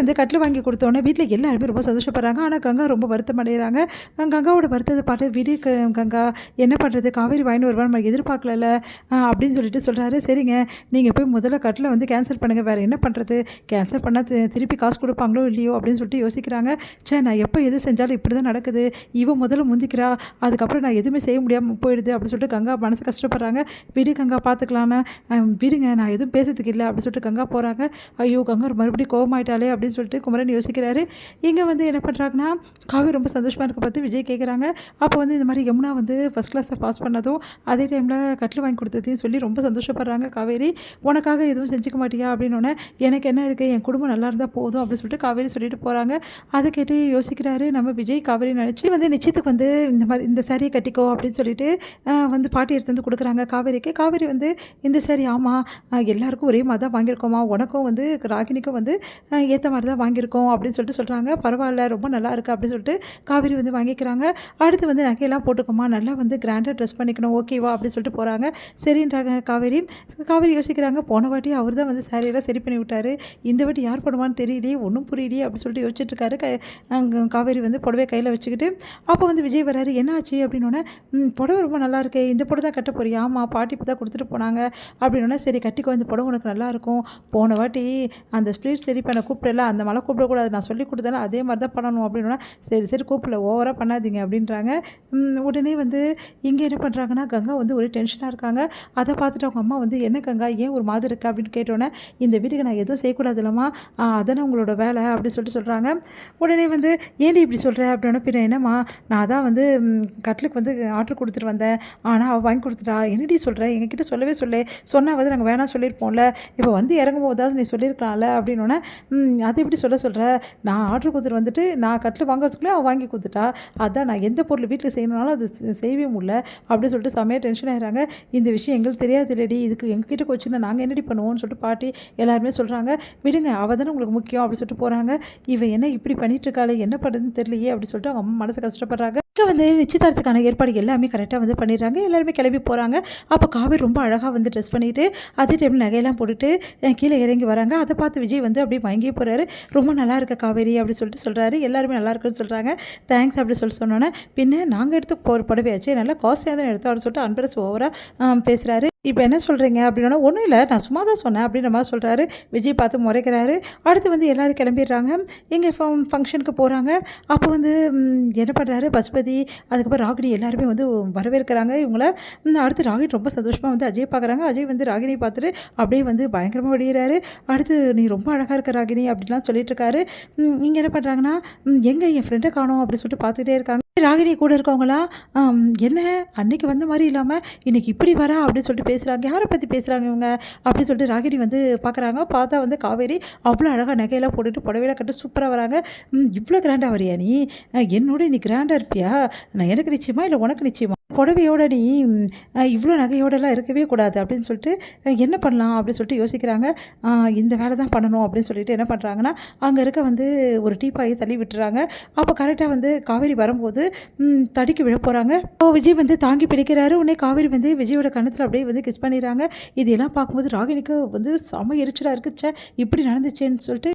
வந்து கட்டில் வாங்கி கொடுத்தோன்னே வீட்டில் எல்லாருமே ரொம்ப சந்தோஷப்படுறாங்க. ஆனால் கங்கா ரொம்ப வருத்தம் அடைகிறாங்க. கங்காவோட வருத்தத்தை பார்த்து விடு கங்கா, என்ன பண்ணுறது, காவேரி வாங்கின்னு வருவான்னு நம்ம எதிர்பார்க்கல அப்படின்னு சொல்லிட்டு சொல்கிறாரு. சரிங்க, நீங்கள் போய் முதல்ல கட்டில் வந்து கேன்சல் பண்ணுங்கள், வேறு என்ன பண்ணுறது, கேன்சல் பண்ணால் திருப்பி காசு கொடுப்பாங்களோ இல்லையோ அப்படின்னு சொல்லிட்டு யோசிக்கிறாங்க. நான் எப்போ எது செஞ்சாலும் இப்படி தான் நடக்குது, இவன் முதல்ல முந்திக்கிறா, அதுக்கப்புறம் நான் எதுவுமே செய்ய முடியாமல் போயிடுது அப்படின்னு சொல்லிட்டு கங்கா மனசு கஷ்டப்படுறாங்க. விடு கங்கா, பார்த்துக்கலான்னு விடுங்க, நான் எதுவும் பேசுறதுக்கு இல்லை அப்படின்னு சொல்லிட்டு கங்கா போகிறாங்க. ஐயோ, கங்கா மறுபடியும் கோவமாயிட்டாலே அப்படின்னு சொல்லிட்டு குமரன் யோசிக்கிறாரு. இங்கே வந்து என்ன பண்ணுறாங்கன்னா, காவேரி ரொம்ப சந்தோஷமாக இருக்க பார்த்து விஜய் கேட்குறாங்க. அப்போ வந்து இந்த மாதிரி யமுனா வந்து ஃபஸ்ட் கிளாஸில் பாஸ் பண்ணதும் அதே டைமில் கட்டில் வாங்கி கொடுத்ததையும் சொல்லி ரொம்ப சந்தோஷப்படுறாங்க. காவேரி, உனக்காக எதுவும் செஞ்சுக்க மாட்டியா அப்படின்னோடனே, எனக்கு என்ன இருக்குது, என் குடும்பம் நல்லா இருந்தால் போதும் அப்படின்னு சொல்லிட்டு காவேரி சொல்லிட்டு போகிறாங்க. அதை கேட்டு யோசிக்கிறாரு நம்ம விஜய். காவேரி நினச்சி வந்து நிச்சயத்துக்கு வந்து இந்த மாதிரி இந்த சாரியை கட்டிக்கோ அப்படின்னு சொல்லிட்டு வந்து பாட்டி எடுத்து வந்து கொடுக்குறாங்க காவேரிக்கு. காவேரி வந்து இந்த சாரி, ஆமாம் எல்லாருக்கும் ஒரே மாதிரி தான் வாங்கியிருக்கோமா, உனக்கும் வந்து ராகினிக்கும் வந்து ஏற்ற மாதிரி தான் வாங்கியிருக்கோம் அப்படின்னு சொல்லிட்டு சொல்கிறாங்க. பரவாயில்ல, ரொம்ப நல்லா இருக்குது அப்படின்னு சொல்லிட்டு காவேரி வந்து வாங்கிக்கிறாங்க. அடுத்து வந்து நகையெல்லாம் போட்டுக்கோமா, நல்லா வந்து கிராண்டாக ட்ரெஸ் பண்ணிக்கணும், ஓகேவா அப்படின்னு சொல்லிட்டு போகிறாங்க. சரின்றாங்க காவேரி. காவேரி யோசிக்கிறாங்க, போன வாட்டி அவர் தான் வந்து சாரியெல்லாம் சரி பண்ணி விட்டார், இந்த வாட்டி யார் பண்ணுவான்னு தெரியலையே, ஒன்றும் புரியலையே அப்படின்னு சொல்லிட்டு யோசிச்சுட்டு இருக்காரு. காவேரி வந்து புடவை கையில் வச்சுக்கிட்டு. அப்போ வந்து விஜய் வராரு. என்ன ஆச்சு அப்படின்னோடனே, புடவை ரொம்ப நல்லா இருக்கு, இந்த புடவை தான் கட்ட போறியா, ஆமாம் பாட்டி இப்போ தான் கொடுத்துட்டு போனாங்க அப்படின்னோடனே, சரி கட்டிக்கோ, இந்த புடவை உனக்கு நல்லாயிருக்கும், போன வாட்டி அந்த ஸ்ப்ளீட் சரி பண்ண கூப்பிடல, அந்த மலை கூப்பிடக்கூடாது, நான் சொல்லி கொடுத்தேன் அதே மாதிரி தான் பண்ணணும் அப்படின்னா, சரி சரி கூப்பிடல, ஓவராக பண்ணாதீங்க அப்படின்றாங்க. உடனே வந்து இங்கே என்ன பண்ணுறாங்கன்னா, கங்கா வந்து ஒரு டென்ஷனாக இருக்காங்க. அதை பார்த்துட்டு அவங்க அம்மா வந்து, என்ன கங்கா ஏன் ஒரு மாதிரி இருக்குது அப்படின்னு கேட்டோன்னே, இந்த வீட்டுக்கு நான் எதுவும் செய்யக்கூடாது இல்லைம்மா, அதானே உங்களோட வேலை அப்படின்னு சொல்லிட்டு சொல்கிறாங்க. உடனே வந்து, ஏன்டி இப்படி சொல்கிறேன் அப்படின்னா, பின்ன என்னம்மா, நான் தான் வந்து கட்லுக்கு வந்து ஆர்டர் கொடுத்துட்டு வந்தேன், ஆனால் அவள் வாங்கி கொடுத்துட்டா, என்னடி சொல்கிறேன், எங்ககிட்ட சொல்லவே சொன்னால் வந்து நாங்கள் வேணாம் சொல்லியிருப்போம்ல, இப்போ வந்து இறங்கும் போதாவது நீ சொல்லியிருக்கலாம்ல அப்படின்னோடனே, அதை எப்படி சொல்கிற, நான் ஆர்டர் கொடுத்துட்டு வந்துட்டு நான் கட்டில் வாங்குறதுக்குள்ளே அவள் வாங்கி கொடுத்துட்டா, அதான் நான் எந்த பொருள் வீட்டில் செய்யணுனாலும் அது செய்யவே முடியல அப்படின்னு சொல்லிட்டு செம்மையாக டென்ஷன் ஆகிறாங்க. இந்த விஷயம் எங்களுக்கு தெரியாது இல்லடி, இதுக்கு எங்ககிட்ட கோச்சுன்னா நாங்கள் என்னடி பண்ணுவோம்னு சொல்லிட்டு பாட்டி எல்லாருமே சொல்கிறாங்க. விடுங்க, அவள் தானே உங்களுக்கு முக்கியம் அப்படின்னு சொல்லிட்டு போகிறாங்க. இவன் என்ன இப்படி பண்ணிட்டு இருக்காளே, என்ன பண்ணுறதுன்னு தெரியலையே அப்படின்னு சொல்லிட்டு அவங்க அம்மா மனசு கஷ்டப்படுறாங்க. இங்கே வந்து நிச்சயதார்த்தத்துக்கான ஏற்பாடு எல்லாமே கரெக்டாக வந்து பண்ணிடுறாங்க. எல்லாருமே கிளம்பி போகிறாங்க. அப்போ காவேரி ரொம்ப அழகாக வந்து ட்ரெஸ் பண்ணிவிட்டு அதே டைமில் நகையெல்லாம் போட்டுட்டு கீழே இறங்கி வராங்க. அதை பார்த்து விஜய் வந்து அப்படியே வாங்கியே போகிறாரு. ரொம்ப நல்லா இருக்க காவேரி அப்படின்னு சொல்லிட்டு சொல்கிறாரு. எல்லாருமே நல்லா இருக்குன்னு சொல்கிறாங்க. தேங்க்ஸ் அப்படி சொன்னோன்னே, பின்ன நாங்கள் எடுத்து போகிற புடவையாச்சு, நல்லா காஸ்ட்லியாக தான் எடுத்தோம் அப்படின்னு சொல்லிட்டு அன்பரசு ஓவராக பேசுகிறாரு. இப்போ என்ன சொல்கிறீங்க அப்படின்னா, ஒன்றும் இல்லை, நான் சும்மா தான் சொன்னேன் அப்படின்ற மாதிரி சொல்கிறாரு. விஜய் பார்த்து முறைக்கிறாரு. அடுத்து வந்து எல்லோரும் கிளம்பிடுறாங்க. எங்கள் ஃபங்க்ஷனுக்கு போகிறாங்க. அப்போ வந்து என்ன பண்ணுறாரு, பசுபதி அதுக்கப்புறம் ராகினி எல்லாருமே வந்து வரவேற்கிறாங்க இவங்கள. அடுத்து ராகினி ரொம்ப சந்தோஷமாக வந்து அஜய் பார்க்குறாங்க. அஜய் வந்து ராகினியை பார்த்துட்டு அப்படியே வந்து பயங்கரமாக வடிகிறாரு. அடுத்து, நீ ரொம்ப அழகாக இருக்க ராகினி அப்படின்லாம் சொல்லிட்டு இருக்காரு. இங்கே என்ன பண்ணுறாங்கன்னா, எங்கே என் ஃப்ரெண்டை காணோம் அப்படின்னு சொல்லிட்டு பார்த்துக்கிட்டே இருக்காங்க. ராகினி கூட இருக்கவங்களாம், என்ன அன்னைக்கு வந்த மாதிரி இல்லாமல் இன்னைக்கு இப்படி வரா அப்படின்னு சொல்லிட்டு பேசுகிறாங்க. யாரை பற்றி பேசுகிறாங்க இவங்க அப்படின்னு சொல்லிட்டு ராகினி வந்து பார்க்குறாங்க. பார்த்தா வந்து காவேரி அவ்வளோ அழகாக நகையெல்லாம் போட்டுட்டு புடவையெல்லாம் கட்டு சூப்பராக வராங்க. இவ்வளோ கிராண்டாக வரியா நீ, என்னோட நீ கிராண்டாக இருப்பியா, நான் எனக்கு நிச்சயமா இல்லை உனக்கு நிச்சயமா, புடவையோட நீ இவ்வளோ நகையோடலாம் இருக்கவே கூடாது அப்படின்னு சொல்லிட்டு என்ன பண்ணலாம் அப்படின்னு சொல்லிட்டு யோசிக்கிறாங்க. இந்த வேலை தான் பண்ணணும் அப்படின்னு சொல்லிட்டு என்ன பண்ணுறாங்கன்னா, அங்கே இருக்க வந்து ஒரு டீப்பாயை தள்ளி விட்டுறாங்க. அப்போ கரெக்டாக வந்து காவேரி வரும்போது தடுக்கி விழ போகிறாங்க. விஜய் வந்து தாங்கி பிடிக்கிறாரு. உடனே காவேரி வந்து விஜயோட கணத்தில் அப்படியே வந்து கிஸ் பண்ணிடுறாங்க. இதெல்லாம் பார்க்கும்போது ராகினிக்கு வந்து செம எரிச்சலாக இருக்குச்சே, இப்படி நடந்துச்சேன்னு சொல்லிட்டு